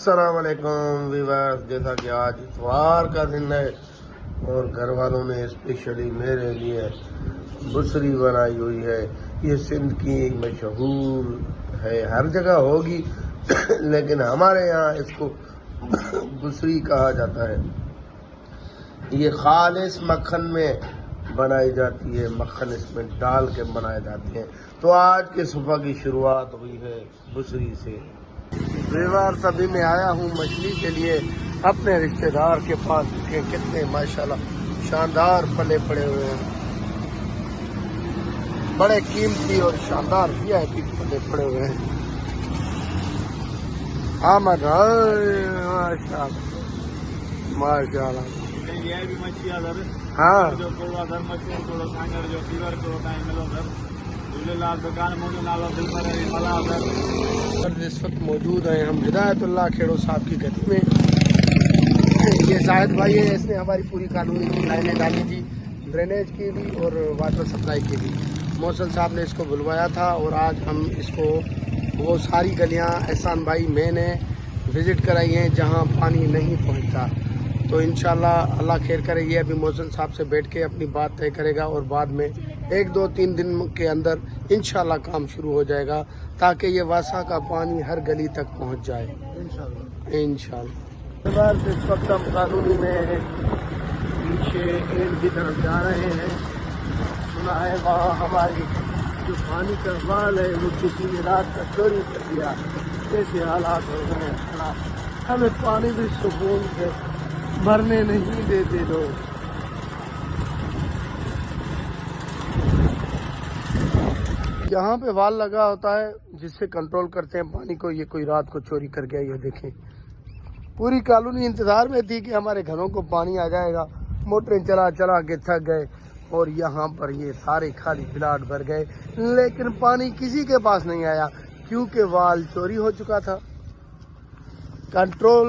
अस्सलाम वालेकुम व्यूअर्स, जैसा कि आज इतवार का दिन है और घर वालों ने स्पेशली मेरे लिए बुसरी बनाई हुई है। ये सिंध की मशहूर है, हर जगह होगी लेकिन हमारे यहाँ इसको बुसरी कहा जाता है। ये खालिस मक्खन में बनाई जाती है, मक्खन इसमें डाल के बनाए जाते हैं। तो आज के सुबह की शुरुआत हुई है बुसरी से। रविवार सभी में आया हूँ मछली के लिए अपने रिश्तेदार के पास। कितने माशाल्लाह शानदार पले पड़े हुए हैं, बड़े कीमती और शानदार VIP पले पड़े हुए हैं। माशाल्लाह माशाल्लाह। हाँ इस वक्त मौजूद हैं हम हिदायतुल्लाह खेड़ो साहब की गली में। ये शाहिद भाई है, इसने हमारी पूरी कानूनी की लाइनें डाली थी, ड्रेनेज की भी और वाटर सप्लाई की भी। मौसल साहब ने इसको बुलवाया था और आज हम इसको वो सारी गलियां एहसान भाई मैंने विज़िट कराई हैं जहां पानी नहीं पहुंचता। तो इंशाल्लाह अल्लाह खैर करे, ये अभी मौसल साहब से बैठ के अपनी बात तय करेगा और बाद में 1-2-3 दिन के अंदर इंशाल्लाह काम शुरू हो जाएगा ताकि ये वासा का पानी हर गली तक पहुंच जाए इंशाल्लाह। इस वक्त हम कानूनी में पीछे एंड की तरफ जा रहे हैं। सुना है वहाँ हमारी जो पानी का वाल है वो किसी ने रात का चोरी कर दिया। कैसे हालात हो गए हैं, हमें पानी भी सुकून से भरने नहीं देते लोग। यहाँ पे वाल लगा होता है जिससे कंट्रोल करते हैं पानी को। ये कोई रात को चोरी कर गया, ये देखें। पूरी कॉलोनी इंतजार में थी कि हमारे घरों को पानी आ जाएगा, मोटरें चला चला के थक गए और यहाँ पर ये सारे खाली प्लाट भर गए, लेकिन पानी किसी के पास नहीं आया क्योंकि वाल चोरी हो चुका था। कंट्रोल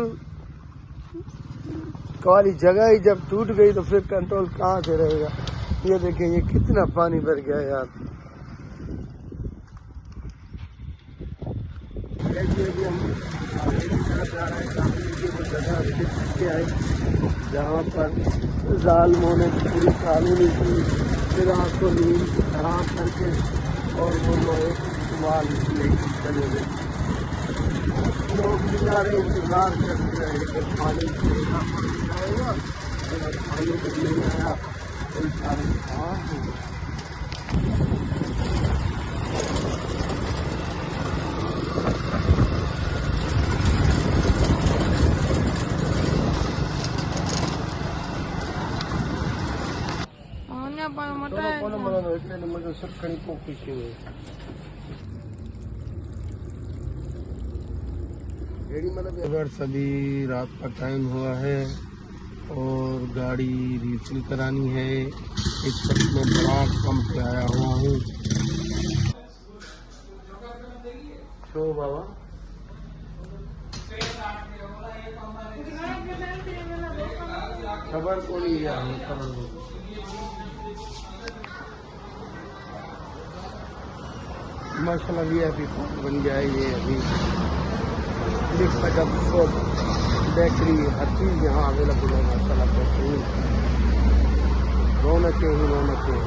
वाली जगह ही जब टूट गई तो फिर कंट्रोल कहाँ से रहेगा। ये देखें ये कितना पानी भर गया यार। जहाँ पर जालिमों ने पूरी कानूनी की फिराक को नींद खराब करके और वो लोग इस्तेमाल लेके चले गए। लोग बेचारे इंतजार करते रहे कि पानी आएगा, पानी नहीं आया कोई सारे अगर सभी रात का टाइम हुआ है और गाड़ी रिफिल करानी है। इस वक्त में बड़ा कम पे आया हुआ हूँ। तो बाबा खबर को नहीं गया हूँ, खबर माशाल्लाह VIP बन गया है। ये अभी लिफ्ट का बेकरी हर चीज़ यहाँ अवेलेबल है माशाल्लाह। बेहतरीन रौनकें ही रौनकें।